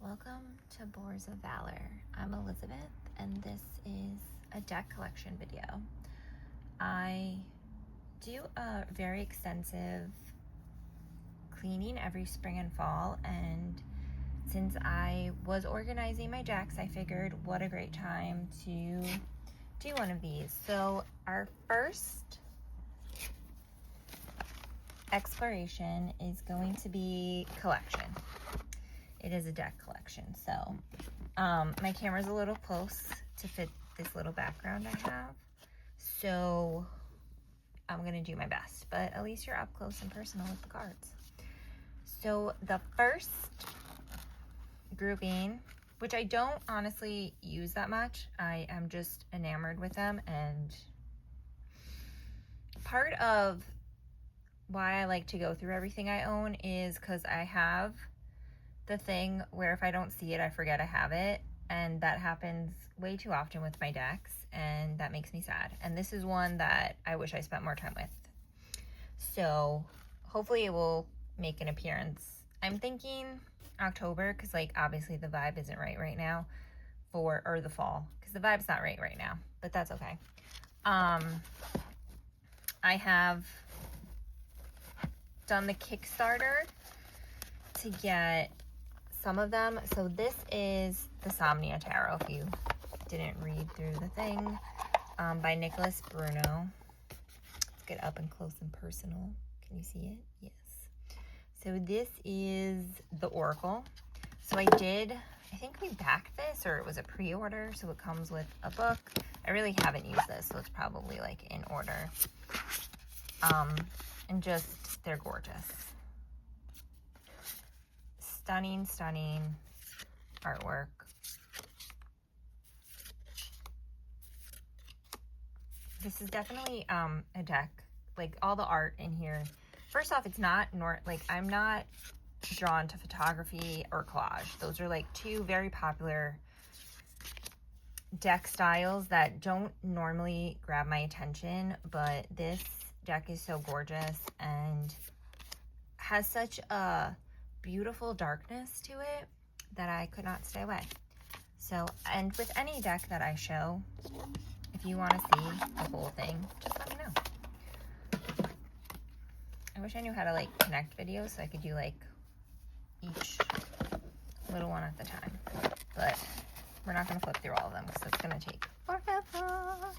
Welcome to Boars of Valor. I'm Elizabeth, and this is a deck collection video. I do a very extensive cleaning every spring and fall, and since I was organizing my decks, I figured what a great time to do one of these. So our first exploration is going to be collection. It is a deck collection, so my camera's a little close to fit this little background I have, so I'm gonna do my best, but at least you're up close and personal with the cards. So the first grouping, which I don't honestly use that much, I am just enamored with them, and part of why I like to go through everything I own is because I have the thing where if I don't see it, I forget I have it, and that happens way too often with my decks, and that makes me sad. And this is one that I wish I spent more time with. So hopefully it will make an appearance. I'm thinking October, because like obviously the vibe isn't right now, or the fall, because the vibe's not right now, but that's okay. I have done the Kickstarter to get some of them. So this is the Somnia Tarot, if you didn't read through the thing, by Nicholas Bruno. Let's get up and close and personal. Can you see it? Yes. So this is the Oracle. So I think we backed this, or it was a pre-order, so it comes with a book. I really haven't used this, so it's probably like in order. And just, they're gorgeous. Stunning artwork. This is definitely a deck. Like all the art in here. First off, it's not I'm not drawn to photography or collage. Those are like two very popular deck styles that don't normally grab my attention, but this deck is so gorgeous and has such a beautiful darkness to it that I could not stay away. So, and with any deck that I show, if you want to see the whole thing, just let me know. I wish I knew how to like connect videos so I could do like each little one at the time, but we're not going to flip through all of them because it's going to take forever.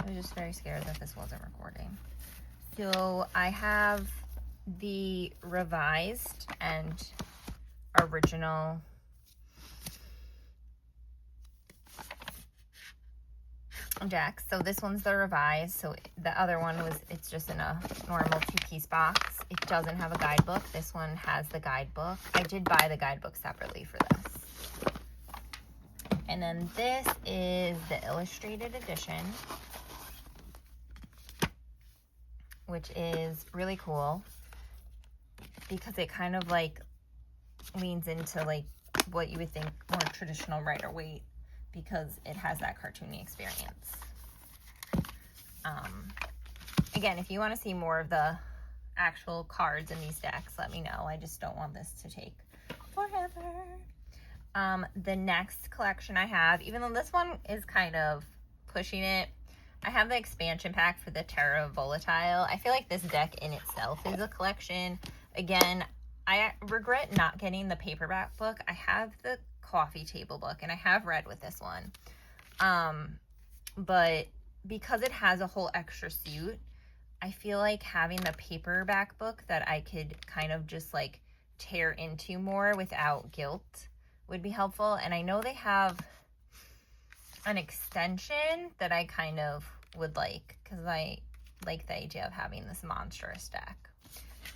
I was just very scared that this wasn't recording. So I have the revised and original decks. So this one's the revised. So the other one it's just in a normal 2-piece box. It doesn't have a guidebook. This one has the guidebook. I did buy the guidebook separately for this. And then this is the illustrated edition, which is really cool because it kind of like leans into like what you would think more traditional Rider-Waite, because it has that cartoony experience. Again, if you want to see more of the actual cards in these decks, let me know. I just don't want this to take forever. The next collection I have, even though this one is kind of pushing it, I have the expansion pack for the Tarot Volatile. I feel like this deck in itself is a collection. Again, I regret not getting the paperback book. I have the coffee table book, and I have read with this one. But because it has a whole extra suit, I feel like having the paperback book that I could kind of just like tear into more without guilt would be helpful. And I know they have an extension that I kind of would like, because I like the idea of having this monstrous deck.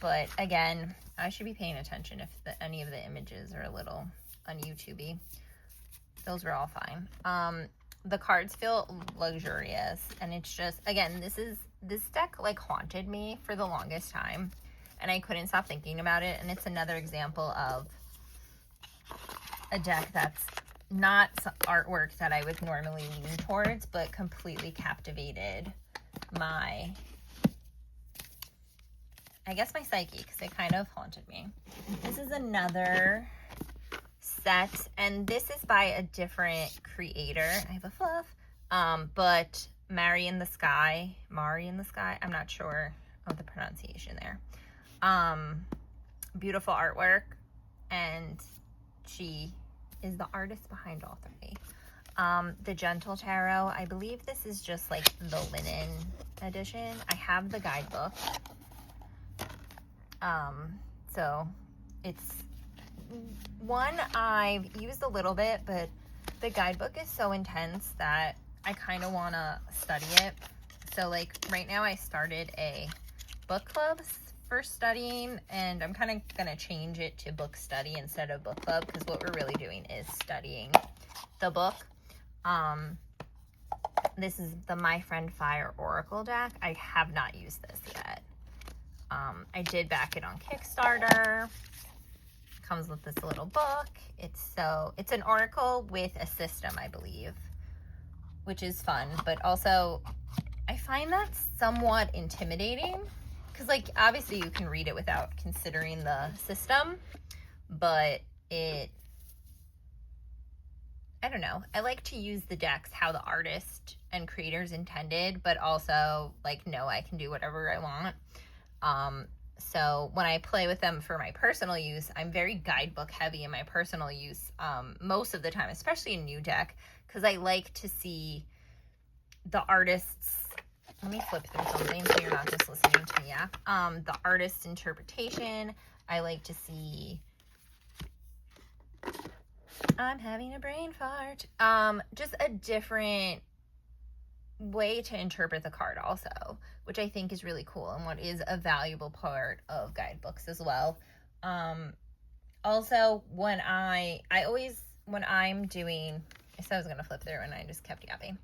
But again, I should be paying attention if any of the images are a little un-YouTubey. Those were all fine. The cards feel luxurious, and it's just, again, this deck like haunted me for the longest time, and I couldn't stop thinking about it. And it's another example of a deck that's not artwork that I would normally lean towards, but completely captivated my I guess my psyche, because it kind of haunted me. This is another set, and this is by a different creator. I have a fluff, but Mari in the Sky, I'm not sure of the pronunciation there. Beautiful artwork, and she is the artist behind all three. The Gentle Tarot, I believe this is just like the linen edition. I have the guidebook. So it's one I've used a little bit, but the guidebook is so intense that I kind of want to study it. So like right now I started a book club for studying, and I'm kind of going to change it to book study instead of book club, because what we're really doing is studying the book. This is the My Friend Fire Oracle deck. I have not used this yet. I did back it on Kickstarter. Comes with this little book. It's an oracle with a system, I believe, which is fun, but also I find that somewhat intimidating, because like obviously you can read it without considering the system, but I don't know. I like to use the decks how the artist and creators intended, but also like know I can do whatever I want. So when I play with them for my personal use, I'm very guidebook heavy in my personal use most of the time, especially in new deck, because I like to see the artist's, let me flip through something so you're not just listening to me, the artist's interpretation. I like to see, I'm having a brain fart, just a different way to interpret the card also, which I think is really cool and what is a valuable part of guidebooks as well. Also, when I'm doing, I said I was going to flip through and I just kept yapping.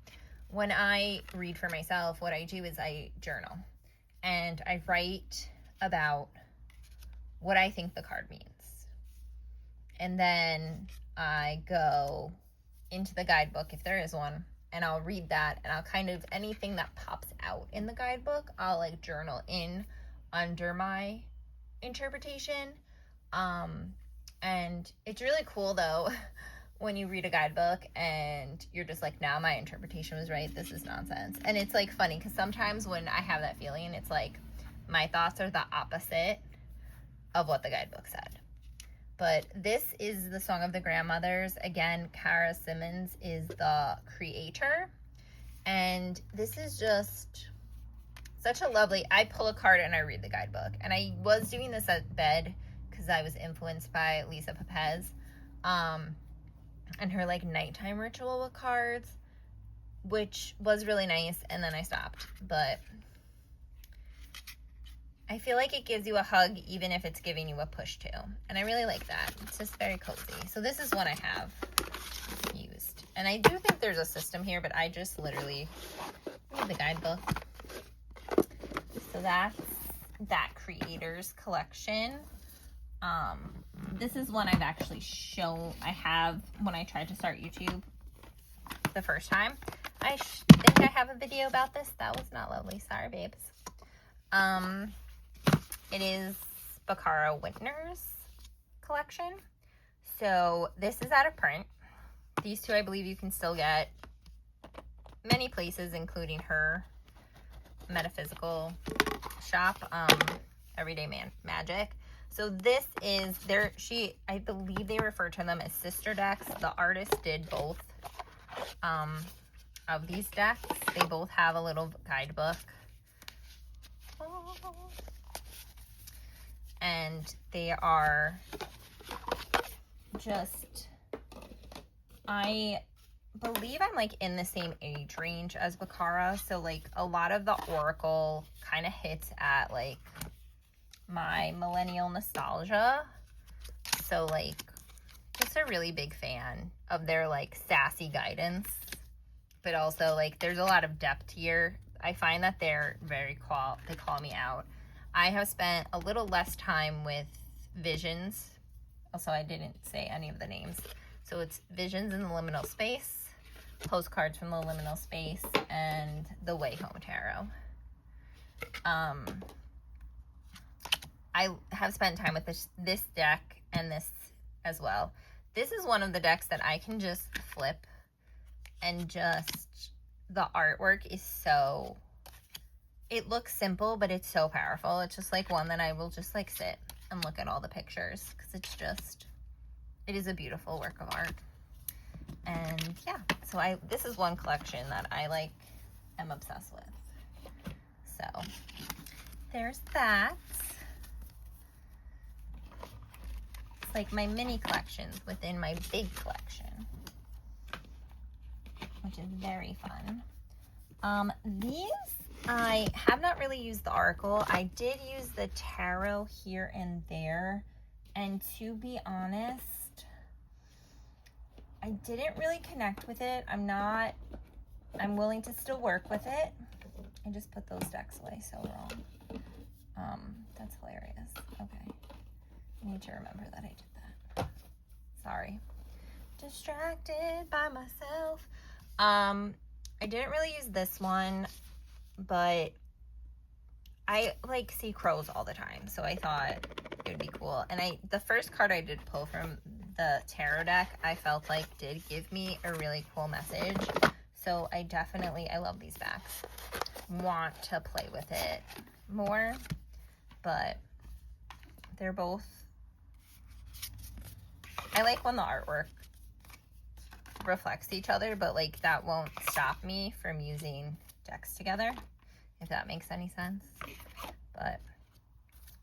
When I read for myself, what I do is I journal and I write about what I think the card means. And then I go into the guidebook, if there is one, and I'll read that, and I'll kind of, anything that pops out in the guidebook, I'll like journal in under my interpretation. And it's really cool though, when you read a guidebook and you're just like, nah, my interpretation was right, this is nonsense. And it's like funny, because sometimes when I have that feeling, it's like my thoughts are the opposite of what the guidebook said. But this is the Song of the Grandmothers. Again, Cara Simmons is the creator. And this is just such a lovely, I pull a card and I read the guidebook. And I was doing this at bed because I was influenced by Lisa Pepez and her like nighttime ritual with cards, which was really nice. And then I stopped. But I feel like it gives you a hug even if it's giving you a push too. And I really like that. It's just very cozy. So this is one I have used. And I do think there's a system here, but I just literally read the guidebook. So that's that creator's collection. This is one I've actually shown. I have when I tried to start YouTube the first time. I think I have a video about this. That was not lovely. Sorry, babes. It is Bakara Whitner's collection. So this is out of print. These two I believe you can still get many places, including her metaphysical shop, Everyday Magic. So this is I believe they refer to them as sister decks. The artist did both of these decks. They both have a little guidebook. And they are just, I believe I'm like in the same age range as Bakara. So like a lot of the oracle kind of hits at like my millennial nostalgia. So like just a really big fan of their like sassy guidance, but also like there's a lot of depth here. I find that they're they call me out. I have spent a little less time with Visions. Also, I didn't say any of the names. So it's Visions in the Liminal Space, Postcards from the Liminal Space, and the Way Home Tarot. I have spent time with this deck and this as well. This is one of the decks that I can just flip and just, the artwork is so, it looks simple, but it's so powerful. It's just like one that I will just like sit and look at all the pictures because it's just, it is a beautiful work of art. And yeah, so this is one collection that I like am obsessed with. So there's that. It's like my mini collections within my big collection, which is very fun. These, I have not really used the Oracle. I did use the Tarot here and there, and to be honest, I didn't really connect with it. I'm willing to still work with it. I just put those decks away so wrong. That's hilarious. Okay. I need to remember that I did that. Sorry. Distracted by myself. I didn't really use this one, but I like see crows all the time, so I thought it would be cool. And the first card I did pull from the tarot deck, I felt like did give me a really cool message. So I love these backs. Want to play with it more, but they're both, I like when the artwork reflects each other, but like that won't stop me from using decks together, if that makes any sense. But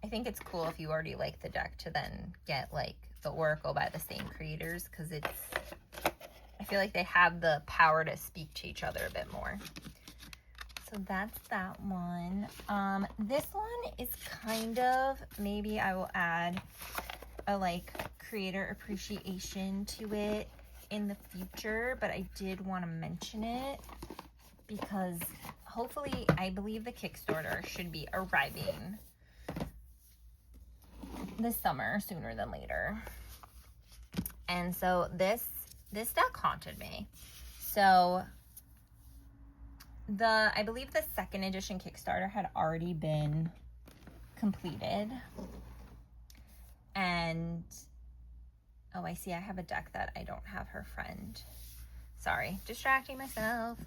I think it's cool if you already like the deck to then get like the Oracle by the same creators, because I feel like they have the power to speak to each other a bit more. So that's that one. This one is kind of, maybe I will add a like creator appreciation to it in the future, but I did want to mention it because hopefully, I believe the Kickstarter should be arriving this summer, sooner than later. And so this deck haunted me. So I believe the second edition Kickstarter had already been completed. And oh, I see I have a deck that I don't have her friend. Sorry, distracting myself.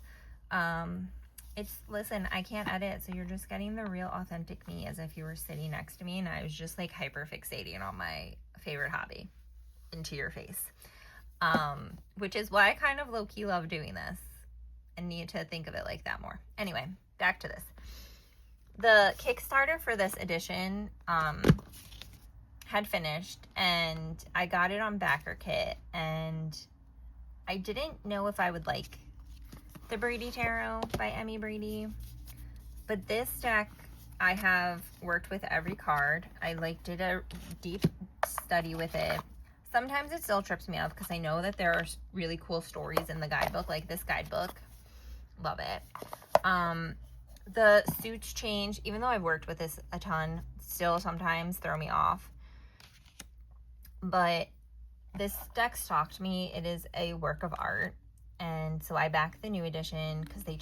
Listen, I can't edit, so you're just getting the real authentic me as if you were sitting next to me and I was just like hyper fixating on my favorite hobby into your face. Which is why I kind of low-key love doing this and need to think of it like that more. Anyway, back to this. The Kickstarter for this edition had finished and I got it on BackerKit, and I didn't know if I would like the Brady Tarot by Emmy Brady, but this deck I have worked with every card. I like did a deep study with it. Sometimes it still trips me up because I know that there are really cool stories in the guidebook, like this guidebook. Love it. The suits change, even though I've worked with this a ton, still sometimes throw me off. But this deck stalked me. It is a work of art. And so I backed the new edition because they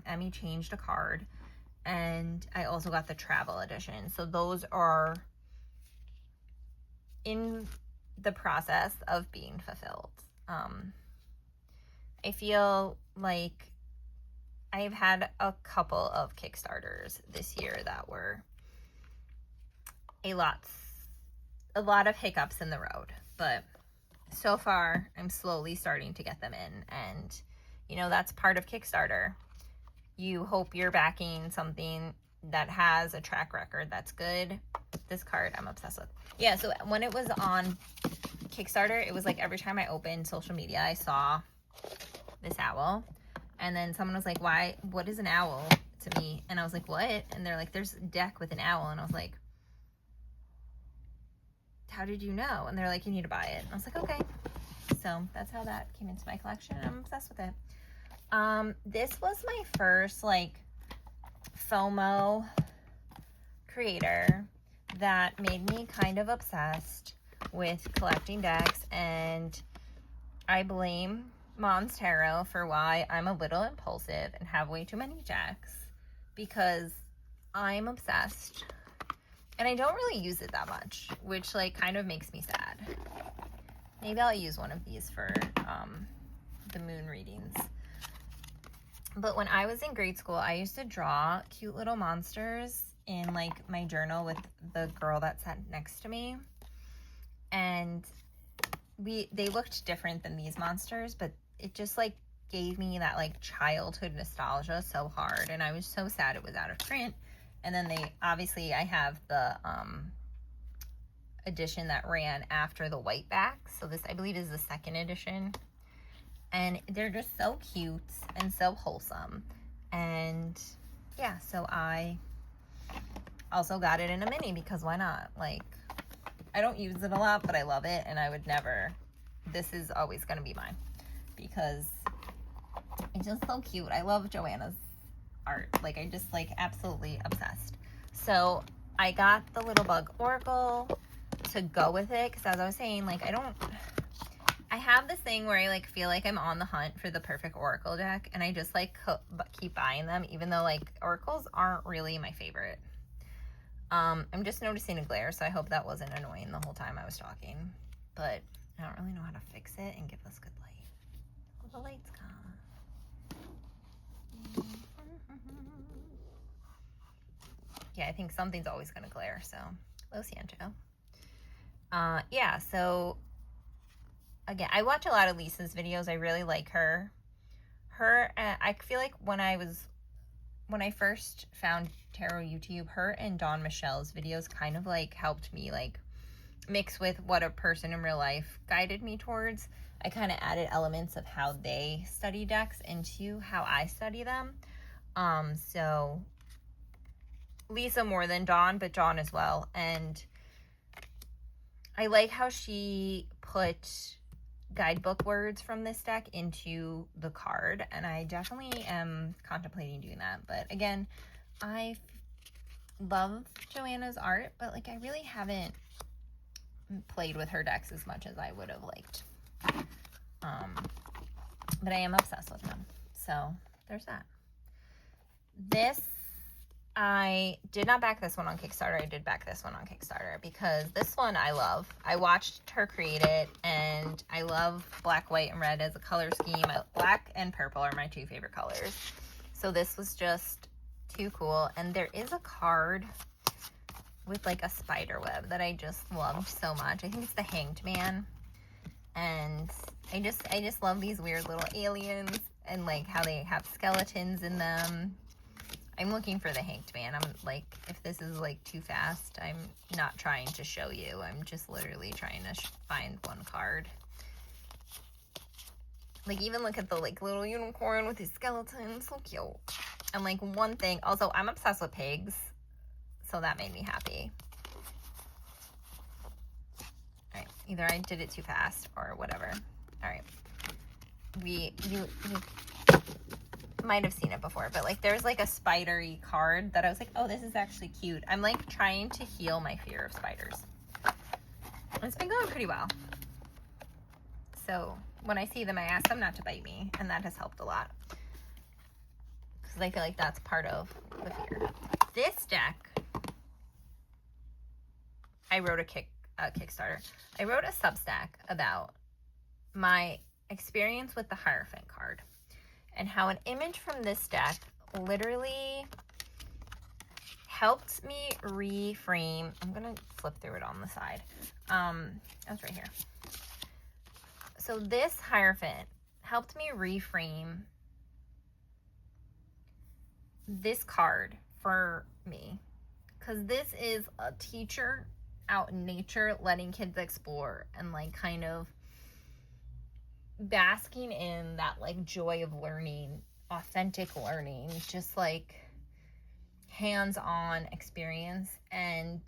Emmy changed a card, and I also got the travel edition. So those are in the process of being fulfilled. I feel like I've had a couple of Kickstarters this year that were a lot of hiccups in the road, but so far, I'm slowly starting to get them in, and you know, that's part of Kickstarter. You hope you're backing something that has a track record that's good. This card I'm obsessed with. Yeah, so when it was on Kickstarter, it was like every time I opened social media, I saw this owl, and then someone was like, what is an owl to me? And I was like, what? And they're like, there's a deck with an owl, and I was like, how did you know? And they're like, you need to buy it. And I was like, okay. So that's how that came into my collection, and I'm obsessed with it. This was my first like FOMO creator that made me kind of obsessed with collecting decks, and I blame Mom's Tarot for why I'm a little impulsive and have way too many decks, because I'm obsessed. And I don't really use it that much, which like kind of makes me sad. Maybe I'll use one of these for the moon readings. But when I was in grade school, I used to draw cute little monsters in like my journal with the girl that sat next to me. And they looked different than these monsters, but it just like gave me that like childhood nostalgia so hard. And I was so sad it was out of print. And then I have the edition that ran after the white back. So this, I believe, is the second edition. And they're just so cute and so wholesome. And yeah, so I also got it in a mini because why not? Like, I don't use it a lot, but I love it. And I would never, this is always going to be mine because it's just so cute. I love Joanna's art. Like, I just like absolutely obsessed. So I got the Little Bug Oracle to go with it because, as I was saying, like, I have this thing where I like feel like I'm on the hunt for the perfect oracle deck, and I just like keep buying them, even though like oracles aren't really my favorite. I'm just noticing a glare, so I hope that wasn't annoying the whole time I was talking, but I don't really know how to fix it and give us good light. Oh, the light's gone. Yeah, I think something's always going to glare, so lo siento. Yeah, so again, I watch a lot of Lisa's videos. I really like her. I feel like when I first found tarot YouTube, her and Dawn Michelle's videos kind of like helped me like mix with what a person in real life guided me towards. I kind of added elements of how they study decks into how I study them. So Lisa more than Dawn, but Dawn as well. And I like how she put guidebook words from this deck into the card, and I definitely am contemplating doing that. But again, I love Joanna's art, but like I really haven't played with her decks as much as I would have liked. But I am obsessed with them, so there's that. This, I did not back this one on Kickstarter. I did back this one on Kickstarter because this one I love. I watched her create it, and I love black, white, and red as a color scheme. Black and purple are my two favorite colors. So this was just too cool. And there is a card with like a spider web that I just loved so much. I think it's the Hanged Man. And I just love these weird little aliens and like how they have skeletons in them. I'm looking for the Hanged Man. I'm like, if this is like too fast, I'm not trying to show you. I'm just literally trying to find one card. Like, even look at the like little unicorn with his skeleton. So cute. And like one thing, also I'm obsessed with pigs, so that made me happy. All right, either I did it too fast or whatever. All right, you might have seen it before, but like there's like a spidery card that I was like, oh, this is actually cute. I'm like trying to heal my fear of spiders. It's been going pretty well. So when I see them, I ask them not to bite me, and that has helped a lot. Because I feel like that's part of the fear. This deck, I wrote a Kickstarter. I wrote a Substack about my experience with the Hierophant card and how an image from this deck literally helped me reframe. I'm going to flip through it on the side. That's right here. So this Hierophant helped me reframe this card for me, because this is a teacher out in nature letting kids explore and like kind of basking in that like joy of learning, authentic learning, just like hands-on experience. And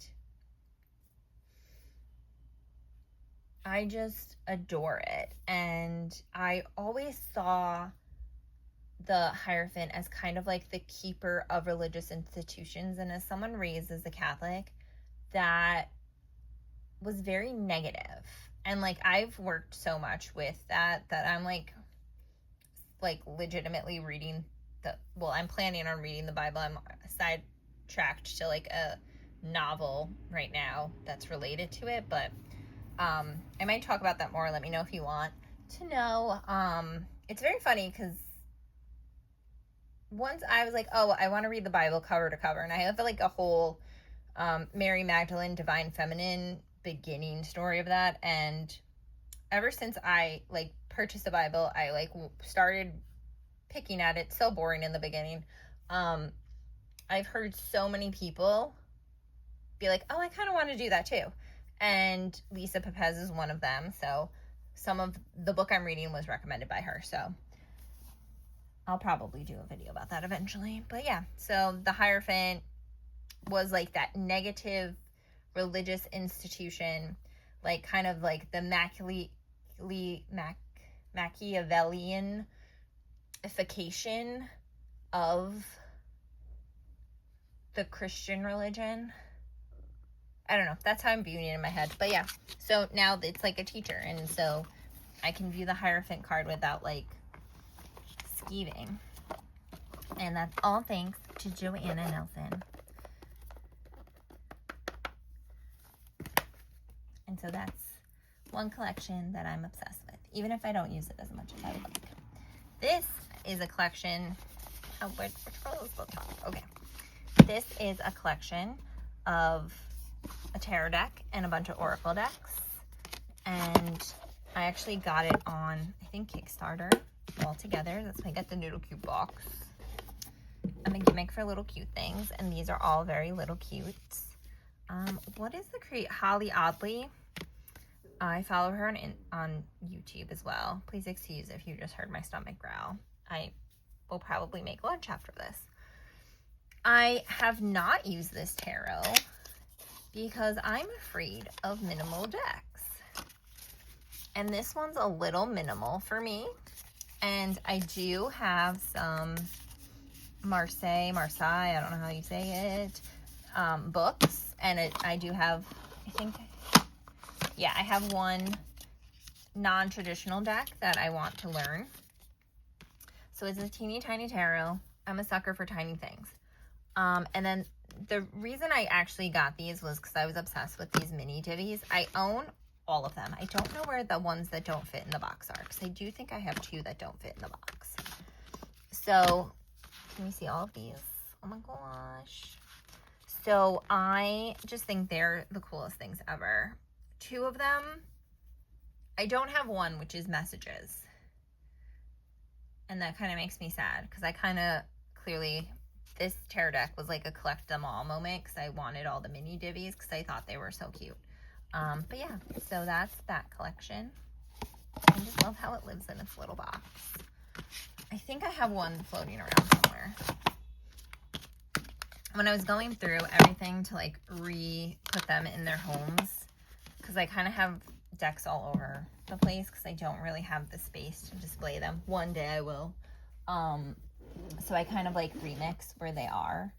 I just adore it. And I always saw the Hierophant as kind of like the keeper of religious institutions, and as someone raised as a Catholic, that was very negative. And like I've worked so much with that I'm like legitimately reading I'm planning on reading the Bible. I'm sidetracked to like a novel right now that's related to it, but I might talk about that more. Let me know if you want to know. It's very funny because once I was like, oh, I want to read the Bible cover to cover, and I have like a whole Mary Magdalene Divine Feminine beginning story of that, and ever since I like purchased the Bible, I like started picking at it. So boring in the beginning. I've heard so many people be like, oh, I kind of want to do that too. And Lisa Pepez is one of them. So some of the book I'm reading was recommended by her. So I'll probably do a video about that eventually. But yeah, so the Hierophant was like that negative religious institution, like kind of like the Machiavellianification of the Christian religion. I don't know. That's how I'm viewing it in my head. But yeah, so now it's like a teacher. And so I can view the Hierophant card without like skeeving. And that's all thanks to Joanna Nelson. And so that's one collection that I'm obsessed with, even if I don't use it as much as I would like. This is a collection. Oh, which color is the top? Okay. This is a collection of a tarot deck and a bunch of oracle decks. And I actually got it on, I think, Kickstarter all together. That's why I got the Noodle Cute box. I'm a gimmick for little cute things, and these are all very little cutes. What is the create Holly Oddly? I follow her on YouTube as well. Please excuse if you just heard my stomach growl. I will probably make lunch after this. I have not used this tarot because I'm afraid of minimal decks. And this one's a little minimal for me. And I do have some Marseille, I don't know how you say it, books. And I do have, I have one non-traditional deck that I want to learn. So it's a teeny tiny tarot. I'm a sucker for tiny things. And then the reason I actually got these was because I was obsessed with these mini divvies. I own all of them. I don't know where the ones that don't fit in the box are, because I do think I have 2 that don't fit in the box. So, can you see all of these? Oh my gosh. So, I just think they're the coolest things ever. 2 of them, I don't have one, which is messages. And that kind of makes me sad, because I kind of clearly, this tarot deck was like a collect them all moment, because I wanted all the mini divvies, because I thought they were so cute. But yeah, so that's that collection. I just love how it lives in its little box. I think I have one floating around somewhere. When I was going through everything to like re-put them in their homes, because I kind of have decks all over the place because I don't really have the space to display them. One day I will. So I kind of like remix where they are.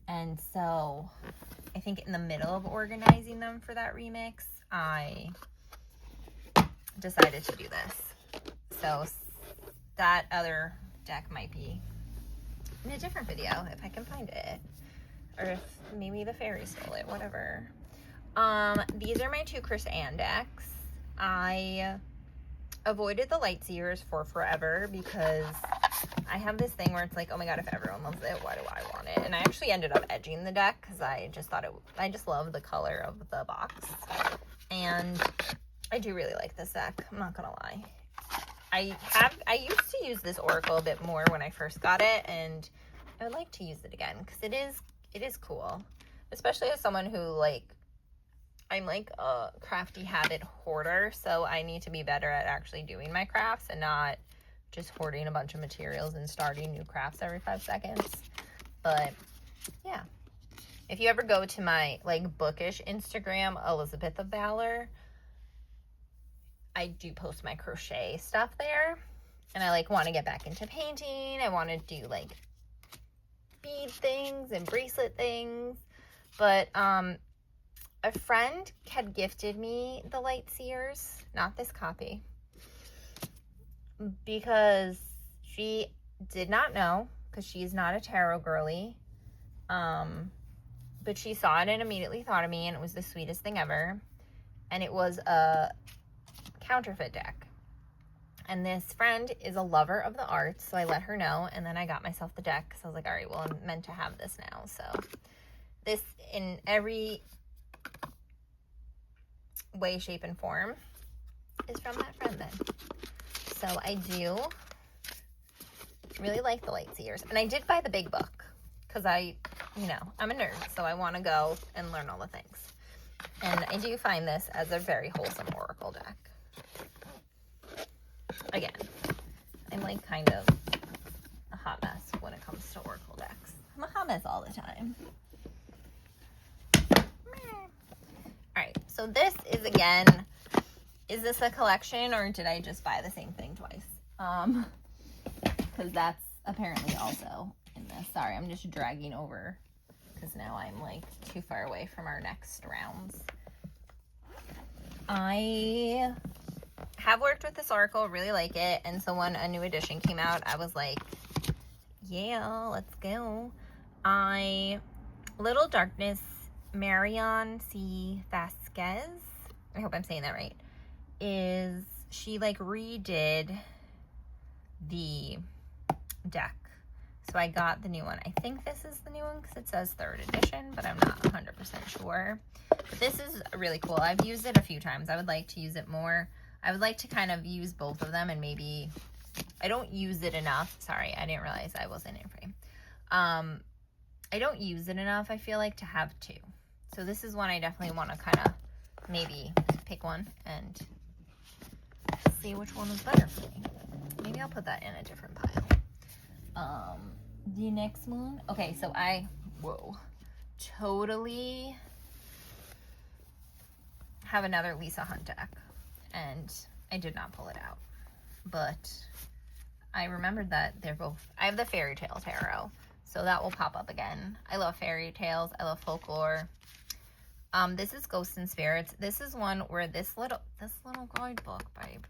And so I think in the middle of organizing them for that remix, I decided to do this. So that other deck might be in a different video if I can find it. Or if maybe the fairy stole it, whatever. These are my 2 Chris Ann decks. I avoided the Lightseers for forever because I have this thing where it's like, oh my god, if everyone loves it, why do I want it? And I actually ended up edging the deck because I just thought I just love the color of the box. And I do really like this deck, I'm not gonna lie. I used to use this oracle a bit more when I first got it, and I would like to use it again because it is cool, especially as someone who like, I'm like a crafty habit hoarder, so I need to be better at actually doing my crafts and not just hoarding a bunch of materials and starting new crafts every 5 seconds. But yeah, if you ever go to my like bookish Instagram, Elizabeth of Valor, I do post my crochet stuff there, and I like want to get back into painting. I want to do like bead things and bracelet things, but a friend had gifted me the Lightseers, not this copy, because she did not know, because she's not a tarot girly, but she saw it and immediately thought of me, and it was the sweetest thing ever. And it was a counterfeit deck. And this friend is a lover of the arts, so I let her know, and then I got myself the deck, because I was like, all right, well, I'm meant to have this now. So this, in every way, shape, and form, is from that friend then. So I do really like the Lightseers. And I did buy the big book, because I'm a nerd, so I want to go and learn all the things. And I do find this as a very wholesome oracle deck. Again, I'm like kind of a hot mess when it comes to oracle decks. I'm a hot mess all the time. Alright, so this is, again, is this a collection or did I just buy the same thing twice? Because that's apparently also in this. Sorry, I'm just dragging over because now I'm like too far away from our next rounds. I have worked with this oracle, really like it, and so when a new edition came out, I was like, yeah, let's go. Little Darkness, Marion C. Vasquez, I hope I'm saying that right, she like redid the deck. So I got the new one. I think this is the new one because it says 3rd edition, but I'm not 100% sure. But this is really cool. I've used it a few times. I would like to use it more. I would like to kind of use both of them, and maybe I don't use it enough. Sorry, I didn't realize I wasn't in frame. I don't use it enough, I feel like, to have two. So this is one I definitely want to kind of maybe pick one and see which one is better for me. Maybe I'll put that in a different pile. The next one. Okay, so I totally have another Lisa Hunt deck, and I did not pull it out, but I remembered that they're both, I have the Fairy Tale Tarot, so that will pop up again. I love fairy tales. I love folklore. This is Ghosts and Spirits. This is one where this little guidebook, babe,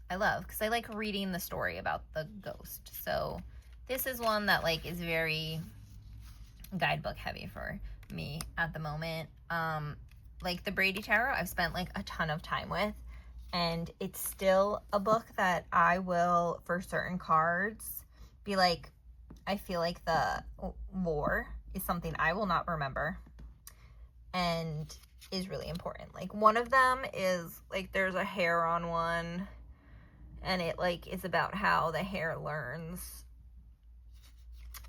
I love, because I like reading the story about the ghost. So this is one that like is very guidebook heavy for me at the moment. Like the Brady Tarot, I've spent like a ton of time with, and it's still a book that I will, for certain cards, be like, I feel like the lore is something I will not remember and is really important. Like one of them is like, there's a hare on one, and it like is about how the hare learns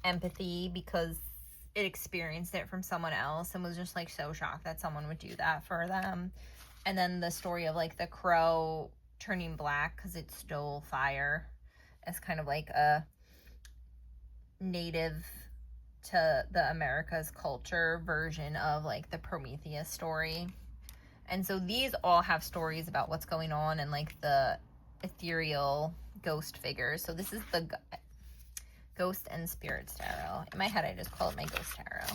empathy because it experienced it from someone else and was just like so shocked that someone would do that for them. And then the story of like the crow turning black because it stole fire as kind of like a native to the America's culture version of like the Prometheus story. And so these all have stories about what's going on and like the ethereal ghost figures. So this is the Ghost and Spirits Tarot. In my head, I just call it my Ghost Tarot.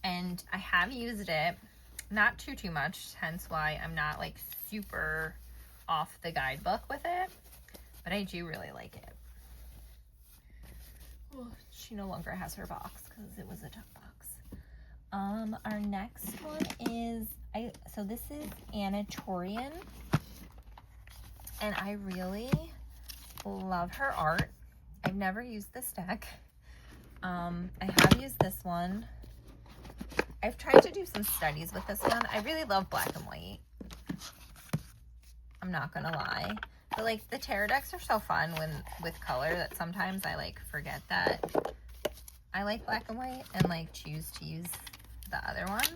And I have used it, not too much, hence why I'm not like super off the guidebook with it, but I do really like it. Oh, she no longer has her box because it was a tough box. Our next one is, so this is Anatorian, and I really love her art. I've never used this deck. I have used this one. I've tried to do some studies with this one. I really love black and white. I'm not gonna lie. But like the tarot decks are so fun with color that sometimes I like forget that I like black and white and like choose to use the other ones.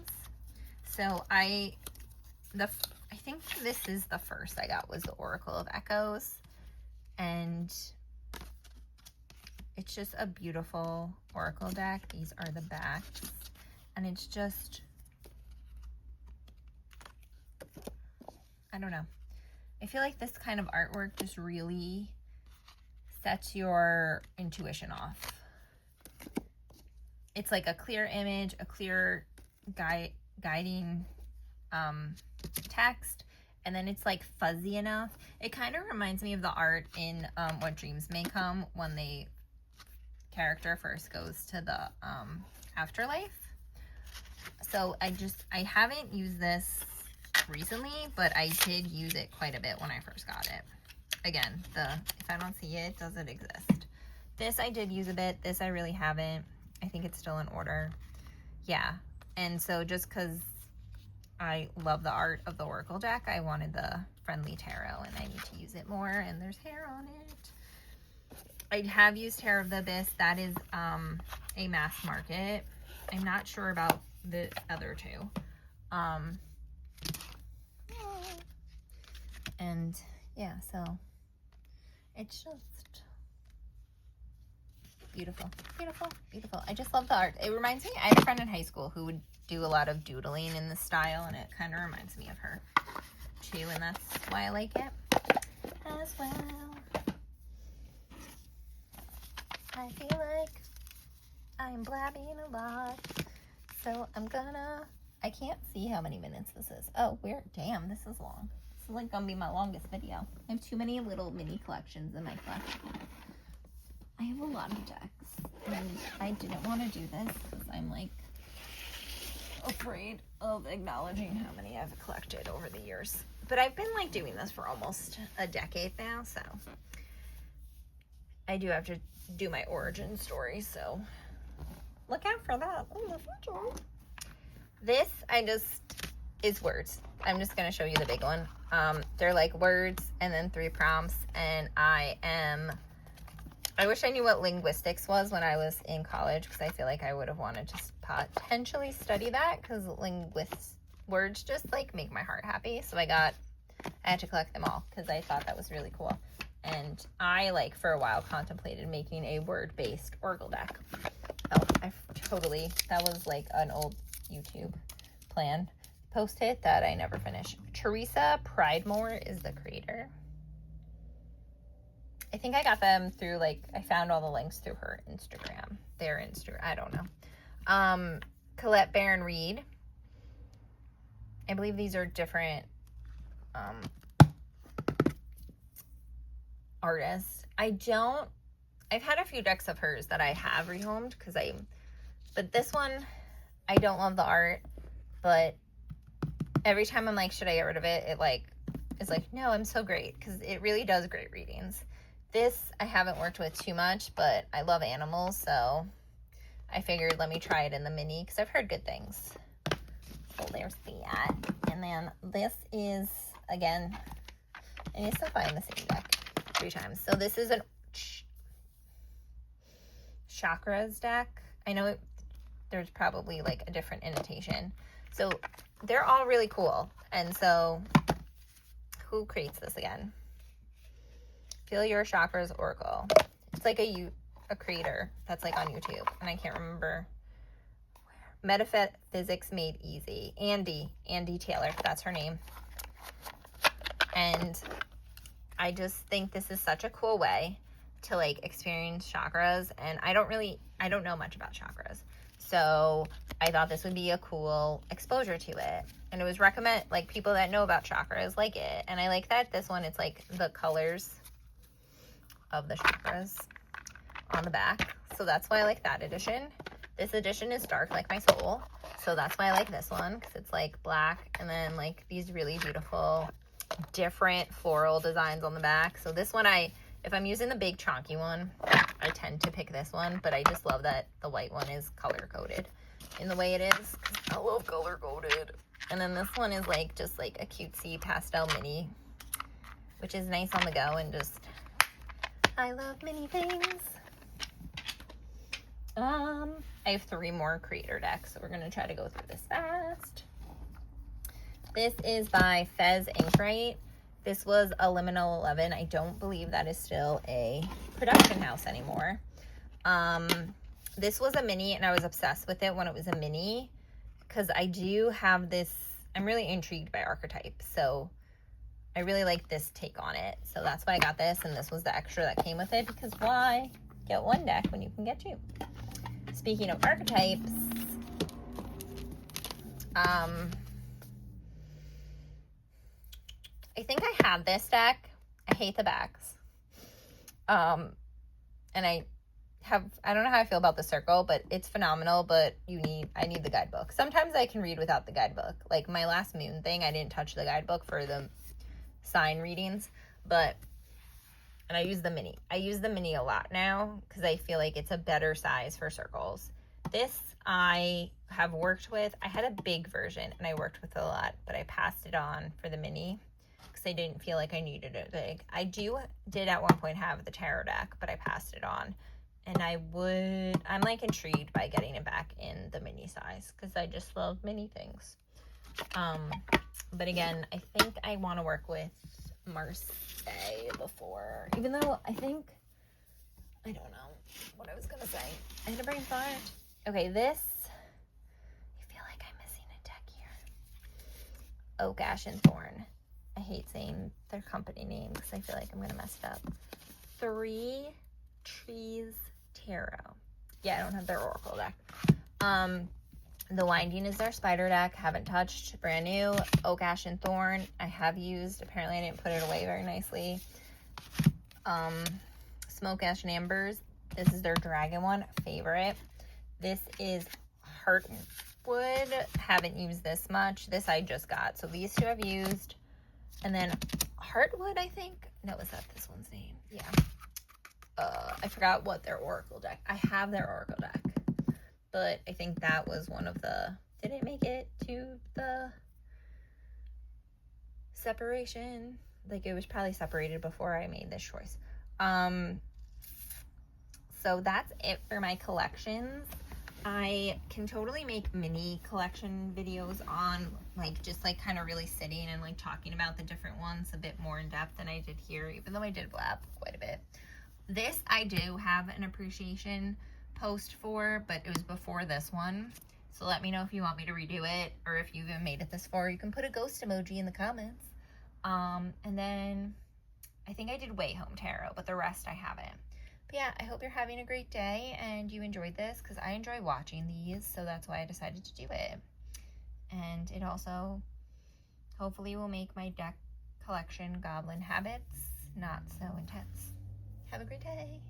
So I think this is the first I got was the Oracle of Echoes, and it's just a beautiful oracle deck. These are the backs, and it's just, I don't know. I feel like this kind of artwork just really sets your intuition off. It's like a clear image, a clear guiding text, and then it's like fuzzy enough. It kind of reminds me of the art in What Dreams May Come when the character first goes to the Afterlife. So I haven't used this recently, but I did use it quite a bit when I first got it. Again, if I don't see it, does it exist? This I did use a bit. This I really haven't. I think it's still in order. Yeah. And so just because I love the art of the Oracle deck, I wanted the Friendly Tarot, and I need to use it more, and there's hair on it. I have used Hair of the Abyss. That is a mass market. I'm not sure about the other two. And yeah, so it's just beautiful, beautiful, beautiful. I just love the art. It reminds me, I had a friend in high school who would do a lot of doodling in this style, and it kind of reminds me of her too, and that's why I like it as well. I feel like I'm blabbing a lot, so I can't see how many minutes this is. Oh, damn, this is long. This is like gonna be my longest video. I have too many little mini collections in my collection. I have a lot of decks, and I didn't want to do this because I'm like afraid of acknowledging how many I've collected over the years. But I've been like doing this for almost a decade now, so I do have to do my origin story, so look out for that in the future. This is words. I'm just gonna show you the big one. They're like words and then 3 prompts, and I wish I knew what linguistics was when I was in college, because I feel like I would have wanted to potentially study that, because words just like make my heart happy. So I had to collect them all because I thought that was really cool. And I for a while contemplated making a word-based oracle deck. Oh, that was like an old YouTube plan post-it that I never finished. Teresa Pridemore is the creator. I think I got them through I found all the links through her Instagram. I don't know. Colette and Reid. I believe these are different artists. I've had a few decks of hers that I have rehomed but this one, I don't love the art, but every time I'm like, should I get rid of it? It is like, no, I'm so great, because it really does great readings. This I haven't worked with too much, but I love animals, so I figured let me try it in the mini, because I've heard good things. So there's that. And then this is, again, I need to find the same deck 3 times. So this is a Chakras deck. I know there's probably a different annotation. So they're all really cool. And so who creates this again? Feel Your Chakras Oracle. It's a creator that's on YouTube, and I can't remember where. Metaphysics Made Easy. Andy Taylor, that's her name. And I just think this is such a cool way to experience chakras, and I don't know much about chakras, so I thought this would be a cool exposure to it. And it was people that know about chakras like it, and I like that this one, it's the colors of the chakras on the back, so that's why I like that edition. This edition is dark like my soul, so that's why I like this one, because it's black and then these really beautiful different floral designs on the back. So this one, if I'm using the big chunky one, I tend to pick this one, but I just love that the white one is color coded in the way it is. I love color coded. And then this one is just a cutesy pastel mini, which is nice on the go, and just I love mini things. I have 3 more creator decks, so we're gonna try to go through this fast. This is by Fez Anchorite. This was a Liminal 11. I don't believe that is still a production house anymore. This was a mini, and I was obsessed with it when it was a mini, because I do have this, I'm really intrigued by archetypes, so I really like this take on it. So that's why I got this, and this was the extra that came with it, because why get 1 deck when you can get 2? Speaking of archetypes, I think I have this deck. I hate the backs. And I I don't know how I feel about the circle, but it's phenomenal, but I need the guidebook. Sometimes I can read without the guidebook. Like my last moon thing, I didn't touch the guidebook for the sign readings, and I use the mini. I use the mini a lot now because I feel like it's a better size for circles. This I have worked with. I had a big version and I worked with it a lot, but I passed it on for the mini because I didn't feel like I needed it big. I did at one point have the tarot deck, but I passed it on. And I'm like intrigued by getting it back in the mini size because I just love mini things. But again, I think I want to work with Marseille before, even though I don't know what I was going to say. I had a brain fart. Okay, this, I feel like I'm missing a deck here. Oak, Ash, and Thorn. I hate saying their company name because I feel like I'm going to mess it up. 3 Trees Tarot. Yeah, I don't have their Oracle deck. The Winding is their spider deck. Haven't touched. Brand new. Oak, Ash, and Thorn. I have used. Apparently, I didn't put it away very nicely. Smoke, Ash, and Ambers. This is their dragon one. Favorite. This is Heartwood. Haven't used this much. This I just got. So these 2 I've used. And then Heartwood, I think. No, is that this one's name? Yeah. I forgot what their Oracle deck. I have their Oracle deck, but I think that was one of the. Did it make it to the separation? Like it was probably separated before I made this choice. So that's it for my collections. I can totally make mini collection videos on like just like kind of really sitting and like talking about the different ones a bit more in depth than I did here, even though I did blab quite a bit. This I do have an appreciation post for, but it was before this one. So let me know if you want me to redo it or if you even made it this far. You can put a ghost emoji in the comments. And then I think I did Way Home Tarot, but the rest I haven't. But yeah, I hope you're having a great day and you enjoyed this because I enjoy watching these. So that's why I decided to do it. And it also hopefully will make my deck collection Goblin Habits not so intense. Have a great day.